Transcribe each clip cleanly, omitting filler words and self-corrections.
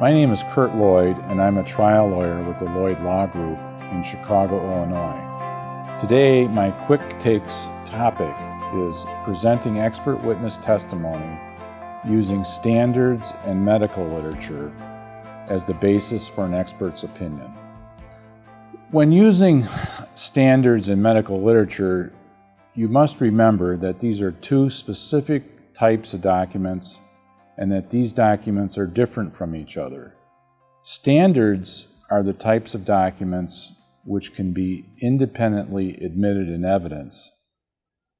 My name is Kurt Lloyd, and I'm a trial lawyer with the Lloyd Law Group in Chicago, Illinois. Today, my quick takes topic is presenting expert witness testimony using standards and medical literature as the basis for an expert's opinion. When using standards and medical literature, you must remember that these are two specific types of documents and that these documents are different from each other. Standards are the types of documents which can be independently admitted in evidence.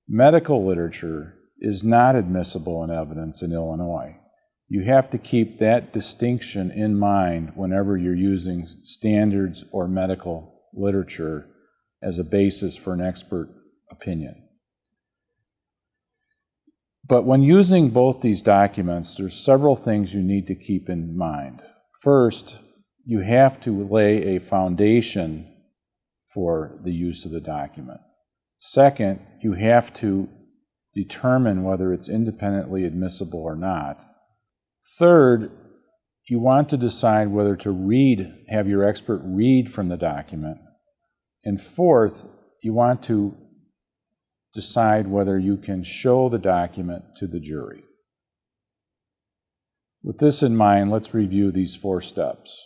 Medical literature is not admissible in evidence in Illinois. You have to keep that distinction in mind whenever you're using standards or medical literature as a basis for an expert opinion. But when using both these documents, there's several things you need to keep in mind. First, you have to lay a foundation for the use of the document. Second, you have to determine whether it's independently admissible or not. Third, you want to decide whether to have your expert read from the document. And fourth, you want to decide whether you can show the document to the jury. With this in mind, let's review these 4 steps.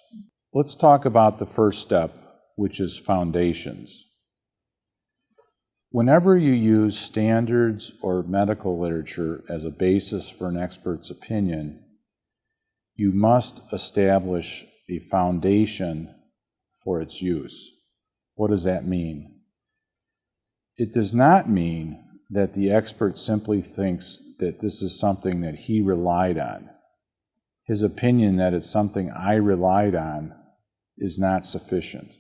Let's talk about the first step, which is foundations. Whenever you use standards or medical literature as a basis for an expert's opinion, you must establish a foundation for its use. What does that mean? It does not mean that the expert simply thinks that this is something that he relied on. His opinion that it's something I relied on is not sufficient.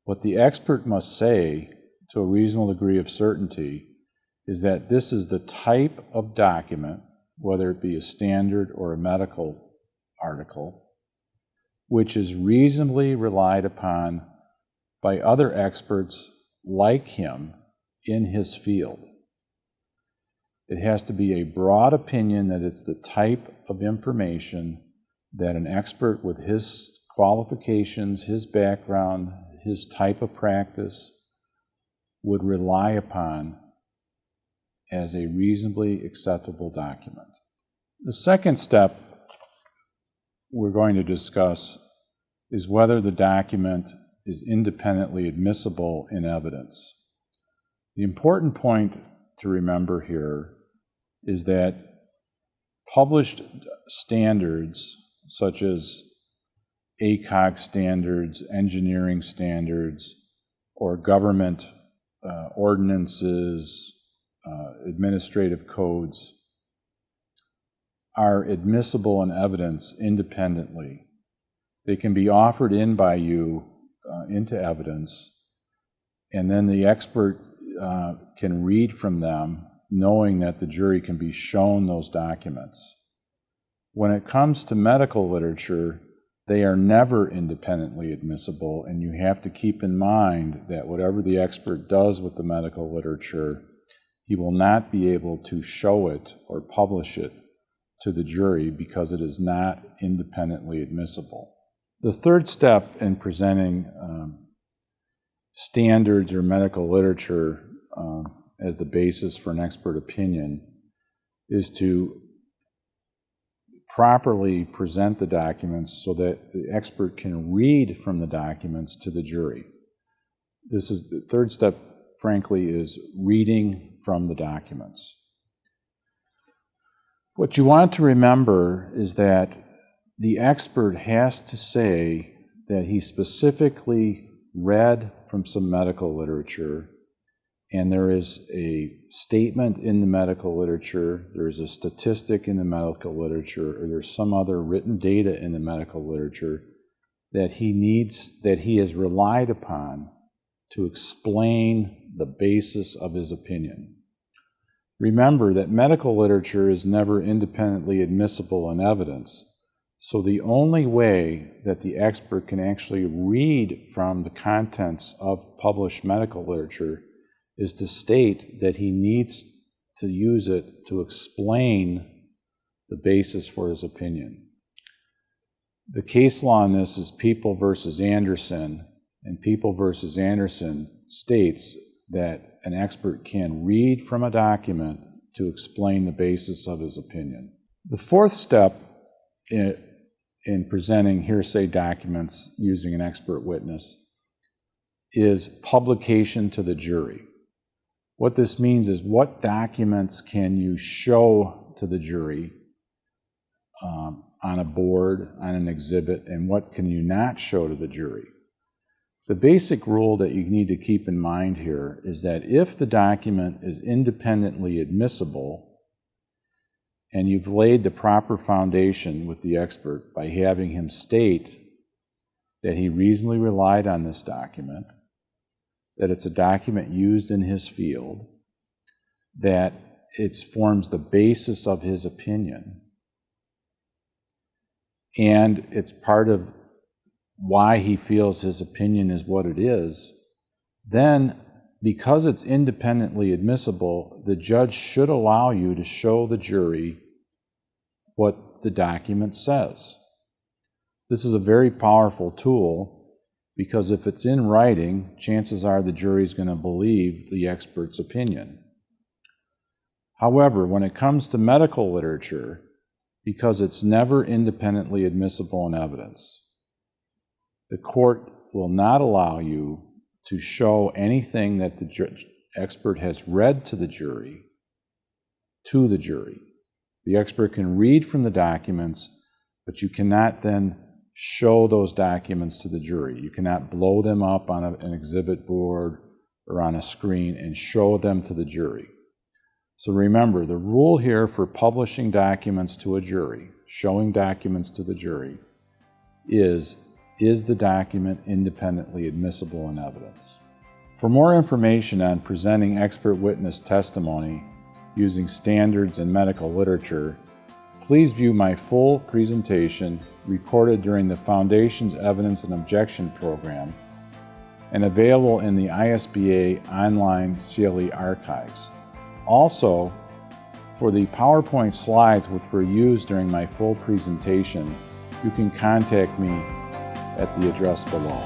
What the expert must say to a reasonable degree of certainty is that this is the type of document, whether it be a standard or a medical article, which is reasonably relied upon by other experts like him in his field. It has to be a broad opinion that it's the type of information that an expert with his qualifications, his background, his type of practice would rely upon as a reasonably acceptable document. The second step we're going to discuss is whether the document is independently admissible in evidence. The important point to remember here is that published standards such as ACOG standards, engineering standards, or government ordinances, administrative codes are admissible in evidence independently. They can be offered in by you into evidence, and then the expert can read from them, knowing that the jury can be shown those documents. When it comes to medical literature, they are never independently admissible, and you have to keep in mind that whatever the expert does with the medical literature, he will not be able to show it or publish it to the jury because it is not independently admissible. The third step in presenting standards or medical literature as the basis for an expert opinion is to properly present the documents so that the expert can read from the documents to the jury. This is the third step, frankly, is reading from the documents. What you want to remember is that the expert has to say that he specifically read from some medical literature, and there is a statement in the medical literature, there is a statistic in the medical literature, or there's some other written data in the medical literature that he has relied upon to explain the basis of his opinion. Remember that medical literature is never independently admissible in evidence, so the only way that the expert can actually read from the contents of published medical literature is to state that he needs to use it to explain the basis for his opinion. The case law on this is People versus Anderson, and People versus Anderson states that an expert can read from a document to explain the basis of his opinion. The fourth step in presenting hearsay documents using an expert witness is publication to the jury. What this means is, what documents can you show to the jury on a board, on an exhibit, and what can you not show to the jury? The basic rule that you need to keep in mind here is that if the document is independently admissible and you've laid the proper foundation with the expert by having him state that he reasonably relied on this document, that it's a document used in his field, that it forms the basis of his opinion, and it's part of why he feels his opinion is what it is, then because it's independently admissible, the judge should allow you to show the jury what the document says. This is a very powerful tool because if it's in writing, chances are the jury is going to believe the expert's opinion. However, when it comes to medical literature, because it's never independently admissible in evidence, the court will not allow you to show anything that the expert has read to the jury. The expert can read from the documents, but you cannot then show those documents to the jury. You cannot blow them up on an exhibit board or on a screen and show them to the jury. So remember, the rule here for publishing documents to a jury, showing documents to the jury, is the document independently admissible in evidence? For more information on presenting expert witness testimony using standards and medical literature, please view my full presentation recorded during the Foundation's Evidence and Objection program and available in the ISBA online CLE archives. Also, for the PowerPoint slides which were used during my full presentation, you can contact me at the address below.